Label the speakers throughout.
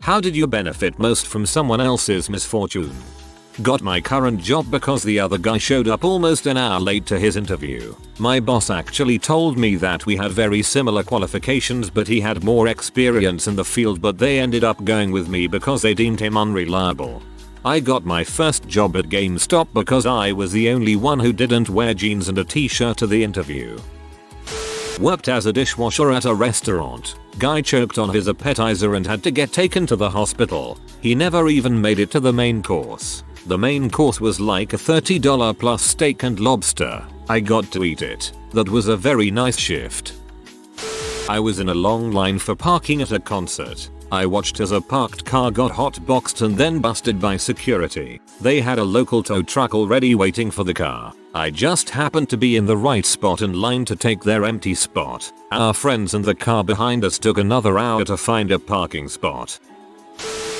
Speaker 1: How did you benefit most from someone else's misfortune? Got my current job because the other guy showed up almost an hour late to his interview. My boss actually told me that we had very similar qualifications but he had more experience in the field, but they ended up going with me because they deemed him unreliable. I got my first job at GameStop because I was the only one who didn't wear jeans and a t-shirt to the interview. Worked as a dishwasher at a restaurant. Guy choked on his appetizer and had to get taken to the hospital. He never even made it to the main course. The main course was like a $30 plus steak and lobster. I got to eat it. That was a very nice shift. I was in a long line for parking at a concert. I watched as a parked car got hotboxed and then busted by security. They had a local tow truck already waiting for the car. I just happened to be in the right spot in line to take their empty spot. Our friends in the car behind us took another hour to find a parking spot.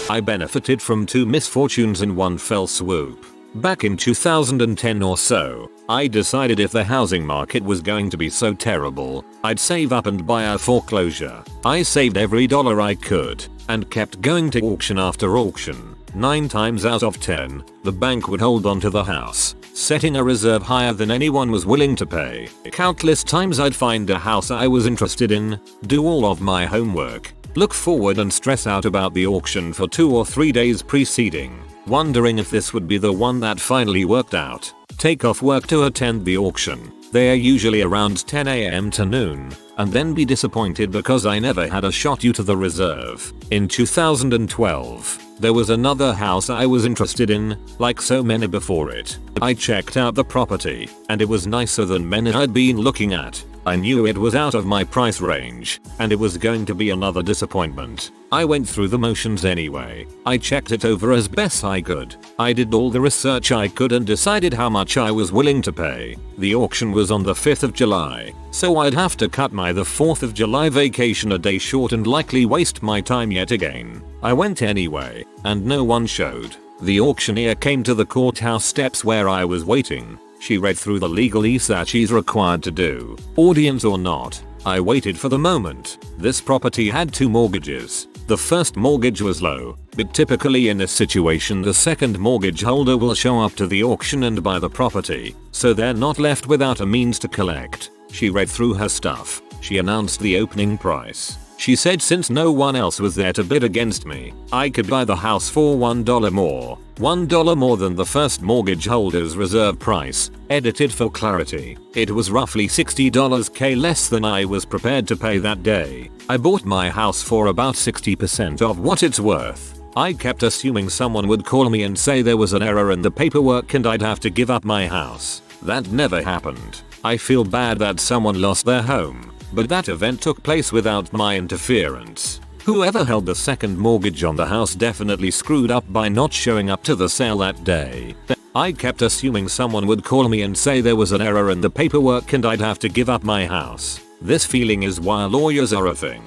Speaker 1: I benefited from 2 misfortunes in one fell swoop. Back in 2010 or so, I decided if the housing market was going to be so terrible, I'd save up and buy a foreclosure. I saved every dollar I could and kept going to auction after auction. 9 times out of 10, the bank would hold on to the house, setting a reserve higher than anyone was willing to pay. Countless times I'd find a house I was interested in, do all of my homework, look forward and stress out about the auction for 2 or 3 days preceding, wondering if this would be the one that finally worked out. Take off work to attend the auction. They are usually around 10 AM to noon, and then be disappointed because I never had a shot due to the reserve. In 2012, there was another house I was interested in, like so many before it. I checked out the property, and it was nicer than many I'd been looking at. I knew it was out of my price range, and it was going to be another disappointment. I went through the motions anyway. I checked it over as best I could. I did all the research I could and decided how much I was willing to pay. The auction was on the 5th of July, so I'd have to cut my the 4th of July vacation a day short and likely waste my time yet again. I went anyway, and no one showed. The auctioneer came to the courthouse steps where I was waiting. She read through the legalese that she's required to do, audience or not. I waited for the moment. This property had 2 mortgages. The first mortgage was low, but typically in this situation the second mortgage holder will show up to the auction and buy the property, so they're not left without a means to collect. She read through her stuff. She announced the opening price. She said since no one else was there to bid against me, I could buy the house for $1 more. $1 more than the first mortgage holder's reserve price. Edited for clarity. It was roughly $60k less than I was prepared to pay that day. I bought my house for about 60% of what it's worth. I kept assuming someone would call me and say there was an error in the paperwork and I'd have to give up my house. That never happened. I feel bad that someone lost their home, but that event took place without my interference. Whoever held the second mortgage on the house definitely screwed up by not showing up to the sale that day. I kept assuming someone would call me and say there was an error in the paperwork and I'd have to give up my house. This feeling is why lawyers are a thing.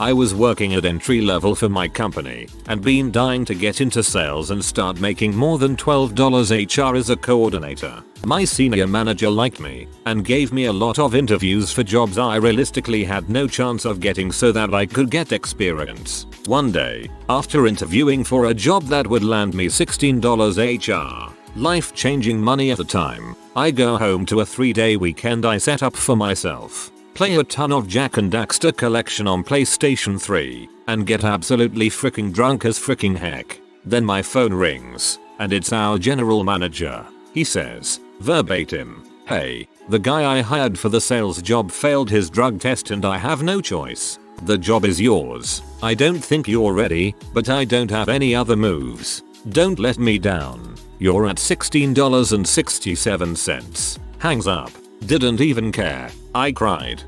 Speaker 1: I was working at entry level for my company and been dying to get into sales and start making more than $12 HR as a coordinator. My senior manager liked me and gave me a lot of interviews for jobs I realistically had no chance of getting so that I could get experience. One day, after interviewing for a job that would land me $16 HR, life-changing money at the time, I go home to a 3-day weekend I set up for myself. Play a ton of Jak and Daxter collection on PlayStation 3, and get absolutely freaking drunk as freaking heck. Then my phone rings, and it's our general manager. He says, verbatim, "Hey, the guy I hired for the sales job failed his drug test and I have no choice. The job is yours. I don't think you're ready, but I don't have any other moves. Don't let me down. You're at $16.67. Hangs up. Didn't even care." I cried.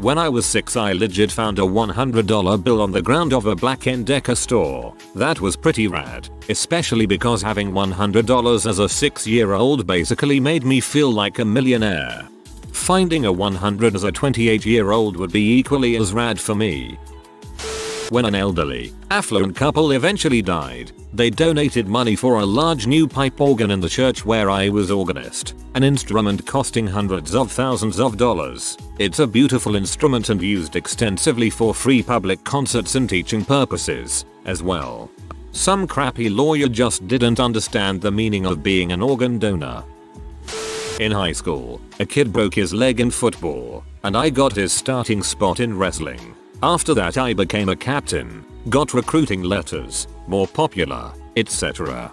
Speaker 1: When I was 6 I legit found a $100 bill on the ground of a Black & Decker store. That was pretty rad, especially because having $100 as a 6-year-old basically made me feel like a millionaire. Finding a $100 as a 28-year-old would be equally as rad for me. When an elderly, affluent couple eventually died, they donated money for a large new pipe organ in the church where I was organist, an instrument costing hundreds of thousands of dollars. It's a beautiful instrument and used extensively for free public concerts and teaching purposes, as well. Some crappy lawyer just didn't understand the meaning of being an organ donor. In high school, a kid broke his leg in football, and I got his starting spot in wrestling. After that I became a captain, got recruiting letters, more popular, etc.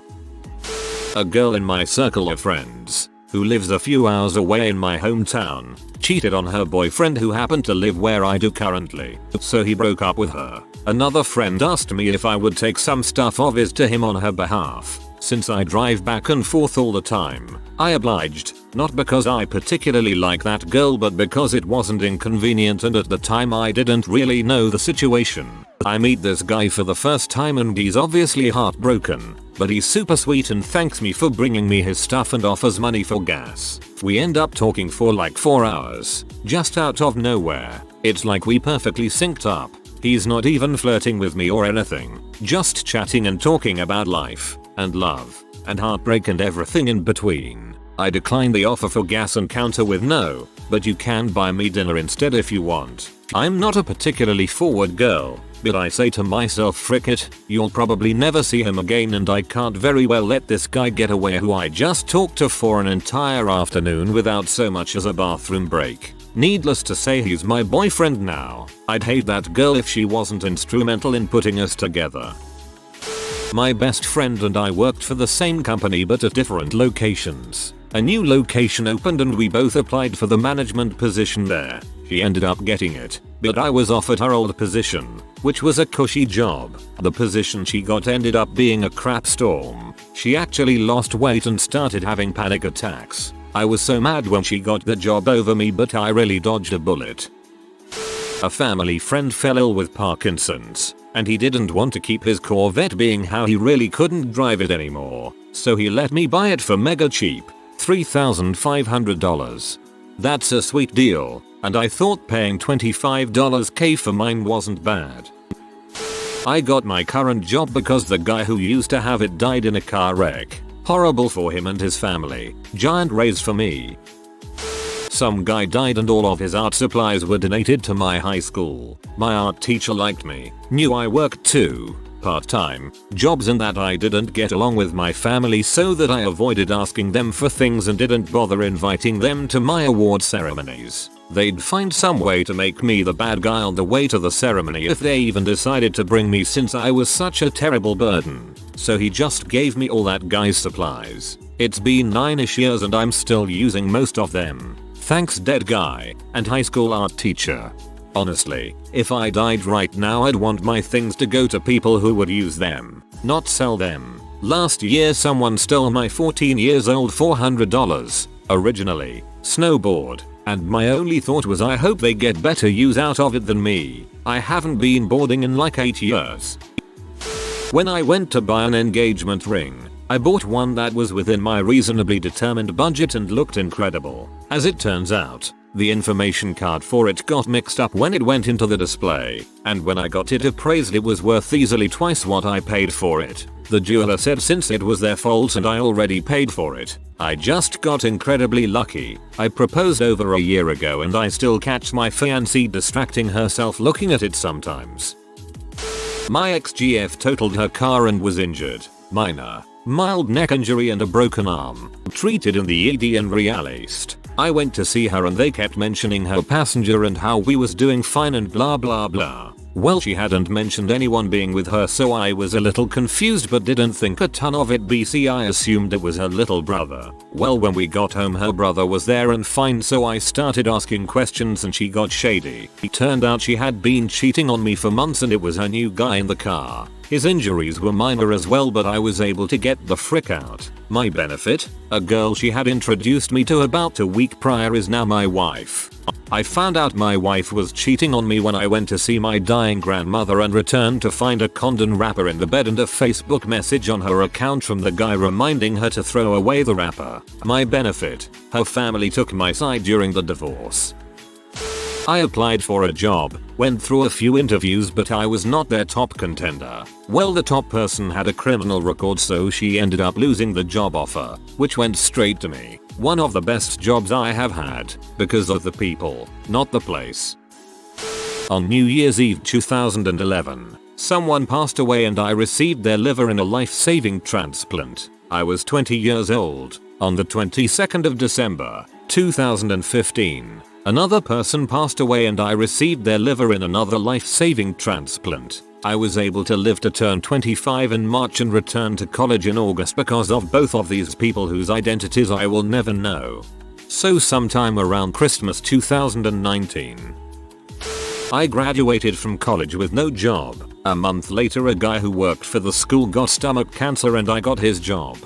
Speaker 1: A girl in my circle of friends, who lives a few hours away in my hometown, cheated on her boyfriend who happened to live where I do currently, so he broke up with her. Another friend asked me if I would take some stuff of his to him on her behalf. Since I drive back and forth all the time, I obliged, not because I particularly like that girl but because it wasn't inconvenient and at the time I didn't really know the situation. I meet this guy for the first time and he's obviously heartbroken, but he's super sweet and thanks me for bringing me his stuff and offers money for gas. We end up talking for like 4 hours, just out of nowhere. It's like we perfectly synced up. He's not even flirting with me or anything, just chatting and talking about life, and love, and heartbreak and everything in between. I declined the offer for gas and counter with no, but you can buy me dinner instead if you want. I'm not a particularly forward girl, but I say to myself frick it, you'll probably never see him again and I can't very well let this guy get away who I just talked to for an entire afternoon without so much as a bathroom break. Needless to say he's my boyfriend now. I'd hate that girl if she wasn't instrumental in putting us together. My best friend and I worked for the same company but at different locations. A new location opened and we both applied for the management position there. She ended up getting it, but I was offered her old position, which was a cushy job. The position she got ended up being a crap storm. She actually lost weight and started having panic attacks. I was so mad when she got the job over me but I really dodged a bullet. A family friend fell ill with Parkinson's, and he didn't want to keep his Corvette being how he really couldn't drive it anymore, so he let me buy it for mega cheap, $3,500. That's a sweet deal, and I thought paying $25k for mine wasn't bad. I got my current job because the guy who used to have it died in a car wreck. Horrible for him and his family, giant raise for me. Some guy died and all of his art supplies were donated to my high school. My art teacher liked me, knew I worked 2 part-time jobs and that I didn't get along with my family so that I avoided asking them for things and didn't bother inviting them to my award ceremonies. They'd find some way to make me the bad guy on the way to the ceremony if they even decided to bring me since I was such a terrible burden. So he just gave me all that guy's supplies. It's been 9ish years and I'm still using most of them. Thanks dead guy and high school art teacher. Honestly, if I died right now I'd want my things to go to people who would use them, not sell them. Last year someone stole my 14 years old $400, originally, snowboard, and my only thought was I hope they get better use out of it than me. I haven't been boarding in like 8 years. When I went to buy an engagement ring, I bought one that was within my reasonably determined budget and looked incredible. As it turns out, the information card for it got mixed up when it went into the display, and when I got it appraised it was worth easily twice what I paid for it. The jeweler said since it was their fault and I already paid for it, I just got incredibly lucky. I proposed over a year ago and I still catch my fiancée distracting herself looking at it sometimes. My ex-GF totaled her car and was injured. Minor, mild neck injury and a broken arm. Treated in the ED and realist. I went to see her and they kept mentioning her passenger and how we was doing fine and blah blah blah. Well, she hadn't mentioned anyone being with her so I was a little confused but didn't think a ton of it. BC I assumed it was her little brother. Well, when we got home her brother was there and fine so I started asking questions and she got shady. It turned out she had been cheating on me for months and it was her new guy in the car. His injuries were minor as well but I was able to get the frick out. My benefit? A girl she had introduced me to about a week prior is now my wife. I found out my wife was cheating on me when I went to see my dying grandmother and returned to find a condom wrapper in the bed and a Facebook message on her account from the guy reminding her to throw away the wrapper. My benefit? Her family took my side during the divorce. I applied for a job, went through a few interviews, but I was not their top contender. Well, the top person had a criminal record, so she ended up losing the job offer, which went straight to me. One of the best jobs I have had, because of the people, not the place. On New Year's Eve 2011, someone passed away and I received their liver in a life-saving transplant. I was 20 years old. On the 22nd of December, 2015, another person passed away and I received their liver in another life-saving transplant. I was able to live to turn 25 in March and return to college in August because of both of these people whose identities I will never know. So sometime around Christmas 2019, I graduated from college with no job. A month later, a guy who worked for the school got stomach cancer and I got his job.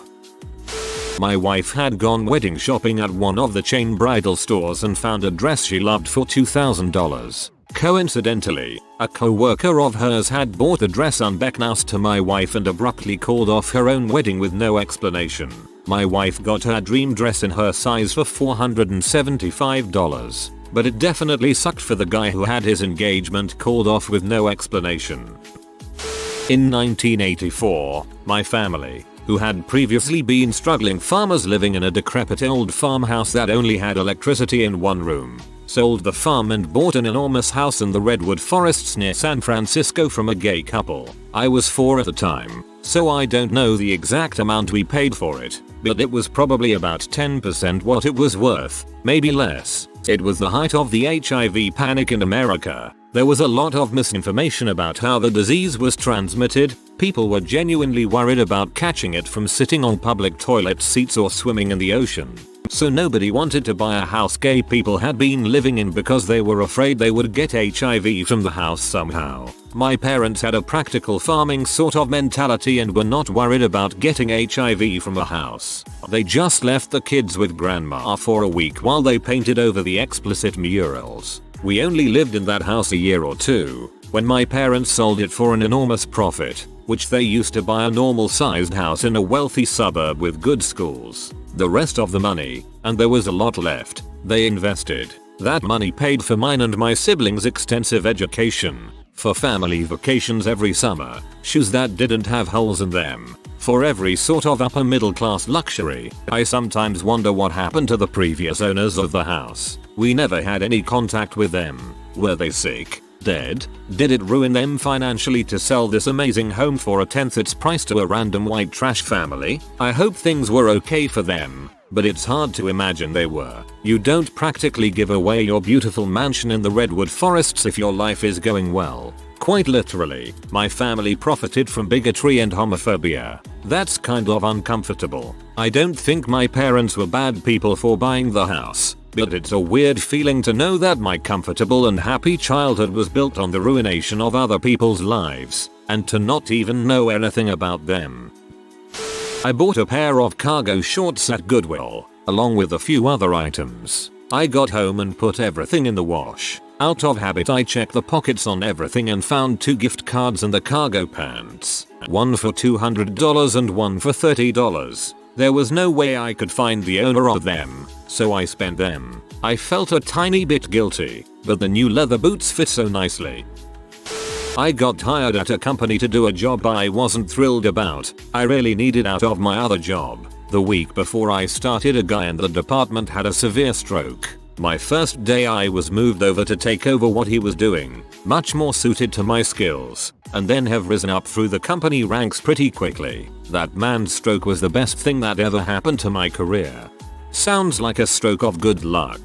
Speaker 1: My wife had gone wedding shopping at one of the chain bridal stores and found a dress she loved for $2,000. Coincidentally, a co-worker of hers had bought the dress unbeknownst to my wife and abruptly called off her own wedding with no explanation. My wife got her dream dress in her size for $475, but it definitely sucked for the guy who had his engagement called off with no explanation. In 1984, my family, who had previously been struggling farmers living in a decrepit old farmhouse that only had electricity in one room, sold the farm and bought an enormous house in the redwood forests near San Francisco from a gay couple. I was 4 at the time, so I don't know the exact amount we paid for it, but it was probably about 10% what it was worth, maybe less. It was the height of the HIV panic in America. There was a lot of misinformation about how the disease was transmitted. People were genuinely worried about catching it from sitting on public toilet seats or swimming in the ocean. So nobody wanted to buy a house gay people had been living in because they were afraid they would get HIV from the house somehow. My parents had a practical farming sort of mentality and were not worried about getting HIV from a house. They just left the kids with grandma for a week while they painted over the explicit murals. We only lived in that house a year or two when my parents sold it for an enormous profit, which they used to buy a normal sized house in a wealthy suburb with good schools. The rest of the money, and there was a lot left, they invested. That money paid for mine and my siblings' extensive education, for family vacations every summer, shoes that didn't have holes in them, for every sort of upper middle class luxury. I sometimes wonder what happened to the previous owners of the house. We never had any contact with them. Were they sick? Dead? Did it ruin them financially to sell this amazing home for 1/10 its price to a random white trash family? I hope things were okay for them, but it's hard to imagine they were. You don't practically give away your beautiful mansion in the redwood forests if your life is going well. Quite literally, my family profited from bigotry and homophobia. That's kind of uncomfortable. I don't think my parents were bad people for buying the house, but it's a weird feeling to know that my comfortable and happy childhood was built on the ruination of other people's lives, and to not even know anything about them. I bought a pair of cargo shorts at Goodwill, along with a few other items. I got home and put everything in the wash. Out of habit, I checked the pockets on everything and found 2 gift cards in the cargo pants. One for $200 and one for $30. There was no way I could find the owner of them, so I spent them. I felt a tiny bit guilty, but the new leather boots fit so nicely. I got hired at a company to do a job I wasn't thrilled about. I really needed out of my other job. The week before I started, a guy in the department had a severe stroke. My first day I was moved over to take over what he was doing, much more suited to my skills, and then have risen up through the company ranks pretty quickly. That man's stroke was the best thing that ever happened to my career. Sounds like a stroke of good luck.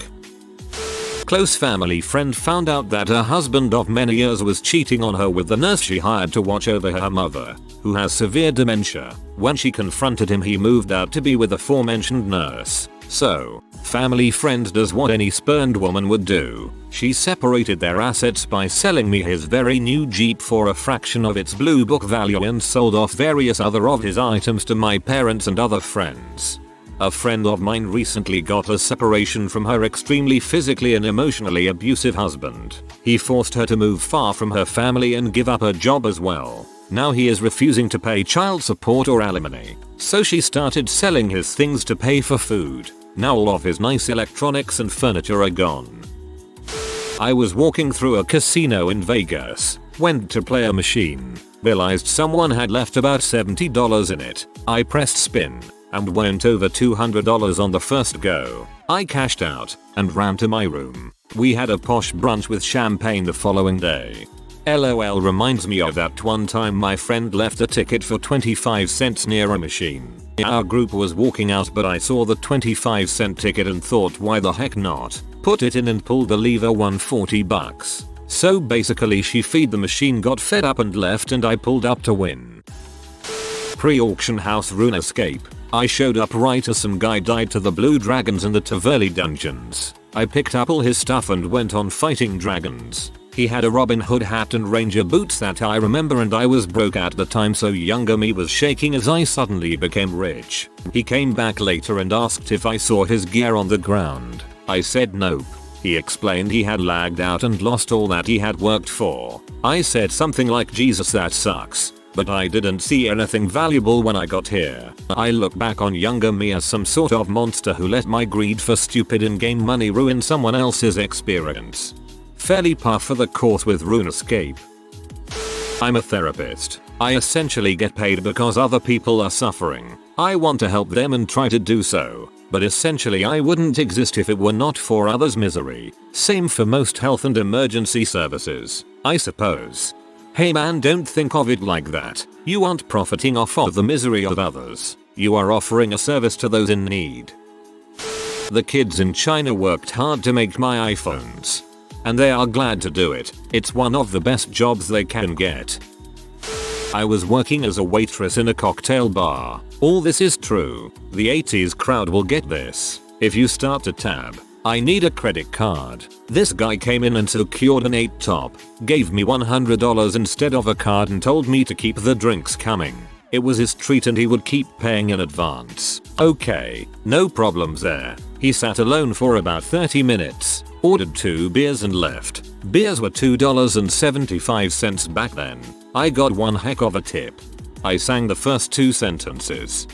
Speaker 1: Close family friend found out that her husband of many years was cheating on her with the nurse she hired to watch over her mother, who has severe dementia. When she confronted him, he moved out to be with the aforementioned nurse. So, family friend does what any spurned woman would do. She separated their assets by selling me his very new Jeep for a fraction of its blue book value and sold off various other of his items to my parents and other friends. A friend of mine recently got a separation from her extremely physically and emotionally abusive husband. He forced her to move far from her family and give up her job as well. Now he is refusing to pay child support or alimony, so she started selling his things to pay for food. Now all of his nice electronics and furniture are gone. I was walking through a casino in Vegas, went to play a machine, realized someone had left about $70 in it. I pressed spin and went over $200 on the first go. I cashed out and ran to my room. We had a posh brunch with champagne the following day. LOL reminds me of that one time my friend left a ticket for 25 cents near a machine. Our group was walking out but I saw the 25-cent ticket and thought why the heck not. Put it in and pulled the lever, won $40. So basically she feed the machine, got fed up and left, and I pulled up to win. Pre-auction house RuneScape. I showed up right as some guy died to the blue dragons in the Taverly dungeons. I picked up all his stuff and went on fighting dragons. He had a Robin Hood hat and ranger boots that I remember, and I was broke at the time, so younger me was shaking as I suddenly became rich. He came back later and asked if I saw his gear on the ground. I said nope. He explained he had lagged out and lost all that he had worked for. I said something like, Jesus, that sucks. But I didn't see anything valuable when I got here. I look back on younger me as some sort of monster who let my greed for stupid in-game money ruin someone else's experience. Fairly par for the course with RuneScape. I'm a therapist. I essentially get paid because other people are suffering. I want to help them and try to do so. But essentially I wouldn't exist if it were not for others' misery. Same for most health and emergency services, I suppose. Hey man, don't think of it like that. You aren't profiting off of the misery of others. You are offering a service to those in need. The kids in China worked hard to make my iPhones. And they are glad to do it. It's one of the best jobs they can get. I was working as a waitress in a cocktail bar. All this is true. The 80s crowd will get this. If you start a tab, I need a credit card. This guy came in and secured an 8 top, gave me $100 instead of a card and told me to keep the drinks coming. It was his treat and he would keep paying in advance. Okay, no problems there. He sat alone for about 30 minutes, ordered 2 beers and left. Beers were $2.75 back then. I got one heck of a tip. I sang the first 2 sentences.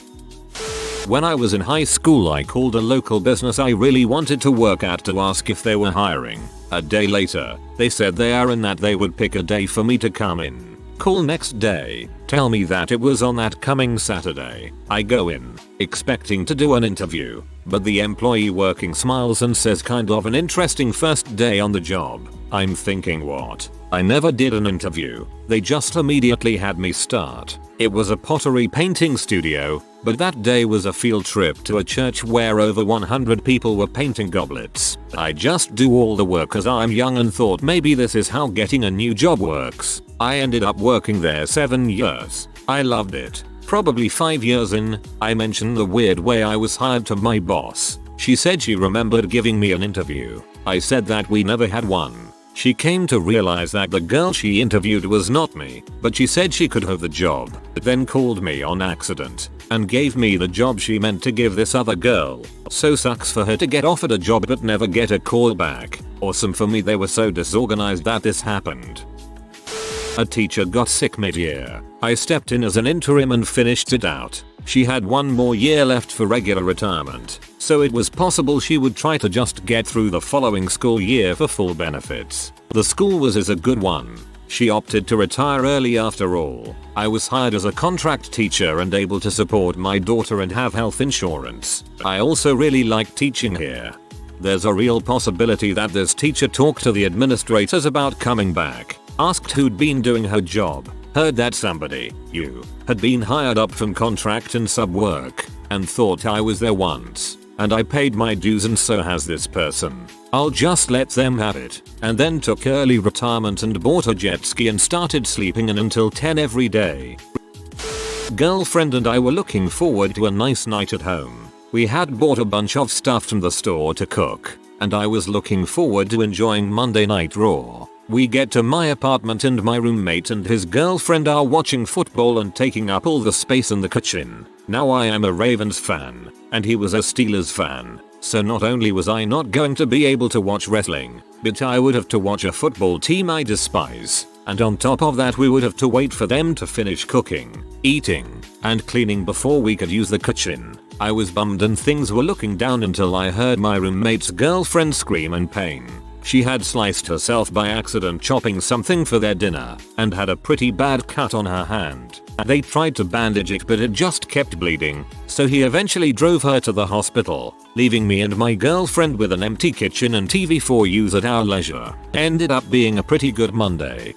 Speaker 1: When I was in high school, I called a local business I really wanted to work at to ask if they were hiring. A day later, they said they are and that they would pick a day for me to come in. Call next day, tell me that it was on that coming Saturday. I go in, expecting to do an interview, but the employee working smiles and says kind of an interesting first day on the job. I'm thinking, what? I never did an interview. They just immediately had me start. It was a pottery painting studio, but that day was a field trip to a church where over 100 people were painting goblets. I just do all the work as I'm young and thought maybe this is how getting a new job works. I ended up working there 7 years. I loved it. Probably 5 years in, I mentioned the weird way I was hired to my boss. She said she remembered giving me an interview. I said that we never had one. She came to realize that the girl she interviewed was not me, but she said she could have the job, then called me on accident and gave me the job she meant to give this other girl. So sucks for her to get offered a job but never get a call back. Awesome for me they were so disorganized that this happened. A teacher got sick mid-year. I stepped in as an interim and finished it out. She had 1 more year left for regular retirement, so it was possible she would try to just get through the following school year for full benefits. The school was a good one. She opted to retire early after all. I was hired as a contract teacher and able to support my daughter and have health insurance. I also really liked teaching here. There's a real possibility that this teacher talked to the administrators about coming back, asked who'd been doing her job, heard that somebody, you, had been hired up from contract and sub work, and thought I was there once, and I paid my dues and so has this person. I'll just let them have it, and then took early retirement and bought a jet ski and started sleeping in until 10 every day. Girlfriend and I were looking forward to a nice night at home. We had bought a bunch of stuff from the store to cook, and I was looking forward to enjoying Monday Night Raw. We get to my apartment and my roommate and his girlfriend are watching football and taking up all the space in the kitchen. Now I am a Ravens fan, and he was a Steelers fan, so not only was I not going to be able to watch wrestling, but I would have to watch a football team I despise, and on top of that we would have to wait for them to finish cooking, eating, and cleaning before we could use the kitchen. I was bummed and things were looking down until I heard my roommate's girlfriend scream in pain. She had sliced herself by accident chopping something for their dinner and had a pretty bad cut on her hand. They tried to bandage it but it just kept bleeding, so he eventually drove her to the hospital, leaving me and my girlfriend with an empty kitchen and TV for use at our leisure. Ended up being a pretty good Monday.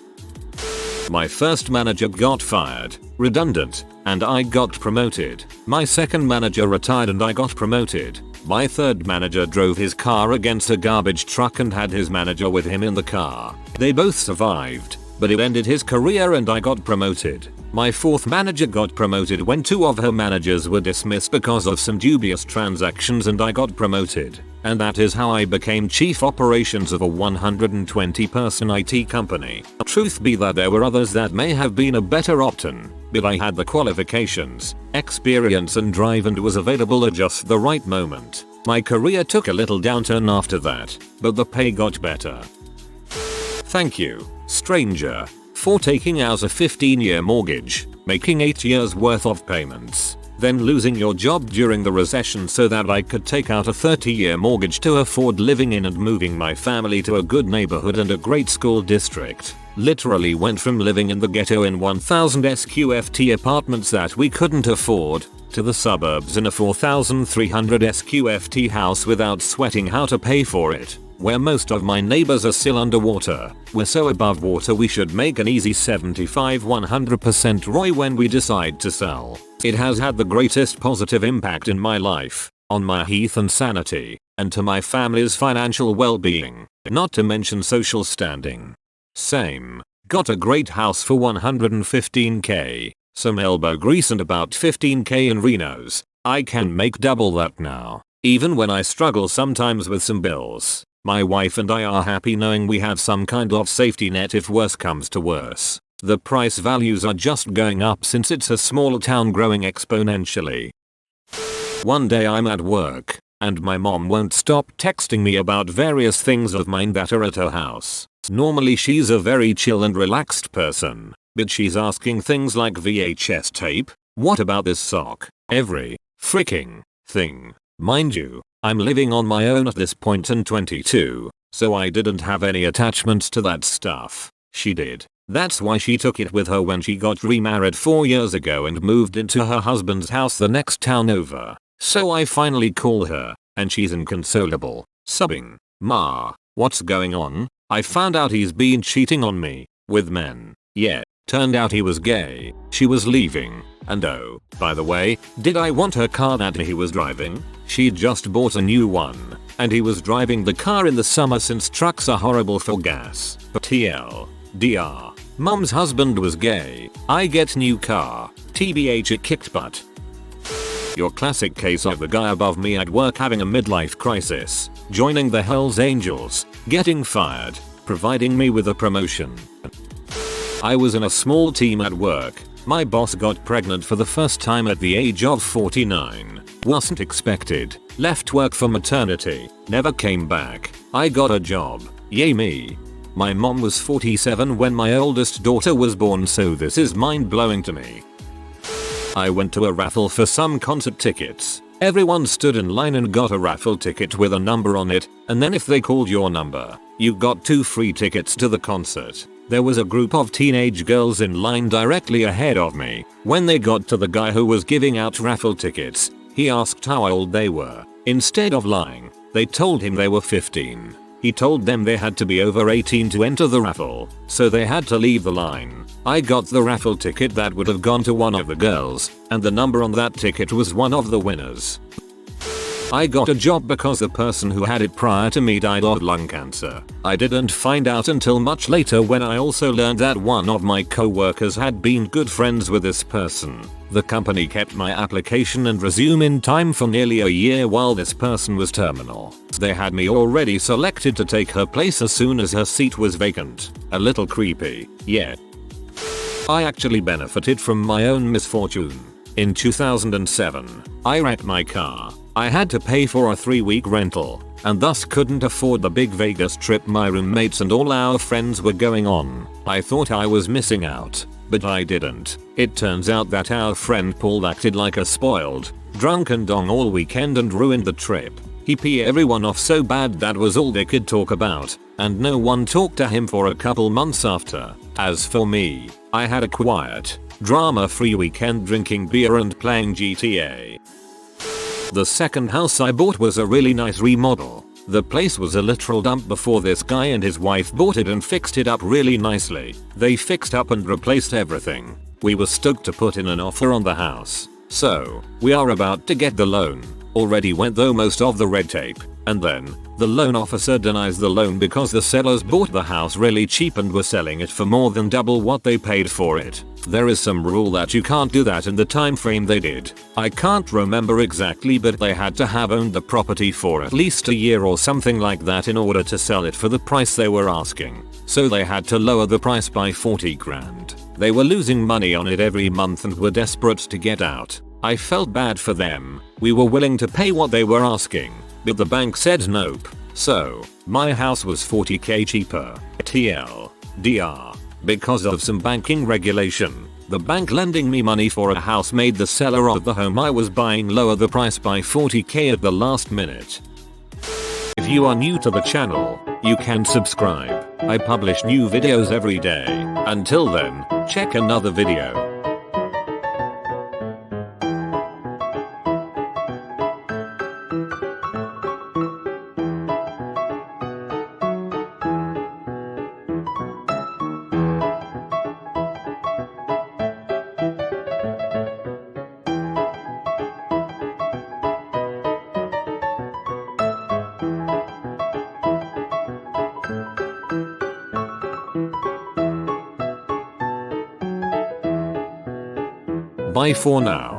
Speaker 1: My first manager got fired, redundant, and I got promoted. My second manager retired and I got promoted. My third manager drove his car against a garbage truck and had his manager with him in the car. They both survived, but it ended his career and I got promoted. My fourth manager got promoted when 2 of her managers were dismissed because of some dubious transactions and I got promoted. And that is how I became chief operations of a 120 person IT company. Truth be that there were others that may have been a better option, but I had the qualifications, experience and drive and was available at just the right moment. My career took a little downturn after that, but the pay got better. Thank you, stranger, for taking out a 15-year mortgage, making 8 years worth of payments, then losing your job during the recession so that I could take out a 30-year mortgage to afford living in and moving my family to a good neighborhood and a great school district. Literally went from living in the ghetto in 1000 SQFT apartments that we couldn't afford, to the suburbs in a 4300 SQFT house without sweating how to pay for it, where most of my neighbors are still underwater. We're so above water we should make an easy 75-100% ROI when we decide to sell. It has had the greatest positive impact in my life, on my health and sanity, and to my family's financial well-being, not to mention social standing. Same. Got a great house for 115k, some elbow grease and about 15k in renos. I can make double that now, even when I struggle sometimes with some bills. My wife and I are happy knowing we have some kind of safety net if worse comes to worse. The price values are just going up since it's a small town growing exponentially. One day I'm at work, and my mom won't stop texting me about various things of mine that are at her house. Normally she's a very chill and relaxed person, but she's asking things like VHS tape, what about this sock, every freaking thing. Mind you, I'm living on my own at this point and 22, so I didn't have any attachments to that stuff. She did. That's why she took it with her when she got remarried 4 years ago and moved into her husband's house the next town over. So I finally call her, and she's inconsolable, sobbing. "Ma, what's going on? I found out he's been cheating on me, with men." Yeah, turned out he was gay. She was leaving, and oh, by the way, did I want her car that he was driving? She'd just bought a new one, and he was driving the car in the summer since trucks are horrible for gas. TLDR. Mom's husband was gay. I get new car. TBH it kicked butt. Your classic case of the guy above me at work having a midlife crisis, joining the Hells Angels, getting fired, providing me with a promotion. I was in a small team at work. My boss got pregnant for the first time at the age of 49. Wasn't expected. Left work for maternity. Never came back. I got a job. Yay me. My mom was 47 when my oldest daughter was born, so this is mind-blowing to me. I went to a raffle for some concert tickets. Everyone stood in line and got a raffle ticket with a number on it, and then if they called your number, you got 2 free tickets to the concert. There was a group of teenage girls in line directly ahead of me. When they got to the guy who was giving out raffle tickets, he asked how old they were. Instead of lying, they told him they were 15. He told them they had to be over 18 to enter the raffle, so they had to leave the line. I got the raffle ticket that would have gone to one of the girls, and the number on that ticket was one of the winners. I got a job because the person who had it prior to me died of lung cancer. I didn't find out until much later when I also learned that one of my co-workers had been good friends with this person. The company kept my application and resume in time for nearly a year while this person was terminal. They had me already selected to take her place as soon as her seat was vacant. A little creepy, yeah. I actually benefited from my own misfortune. In 2007, I wrecked my car. I had to pay for a 3-week rental, and thus couldn't afford the big Vegas trip my roommates and all our friends were going on. I thought I was missing out, but I didn't. It turns out that our friend Paul acted like a spoiled, drunken dong all weekend and ruined the trip. He pee everyone off so bad that was all they could talk about, and no one talked to him for a couple months after. As for me, I had a quiet, drama-free weekend drinking beer and playing GTA. The second house I bought was a really nice remodel. The place was a literal dump before this guy and his wife bought it and fixed it up really nicely. They fixed up and replaced everything. We were stoked to put in an offer on the house. So, we are about to get the loan. Already went through most of the red tape. And then, the loan officer denies the loan because the sellers bought the house really cheap and were selling it for more than double what they paid for it. There is some rule that you can't do that in the time frame they did. I can't remember exactly, but they had to have owned the property for at least a year or something like that in order to sell it for the price they were asking. So they had to lower the price by 40 grand. They were losing money on it every month and were desperate to get out. I felt bad for them. We were willing to pay what they were asking, but the bank said nope. So, my house was 40k cheaper. TLDR. Because of some banking regulation, the bank lending me money for a house made the seller of the home I was buying lower the price by 40k at the last minute. If you are new to the channel, you can subscribe. I publish new videos every day. Until then, check another video. Bye for now.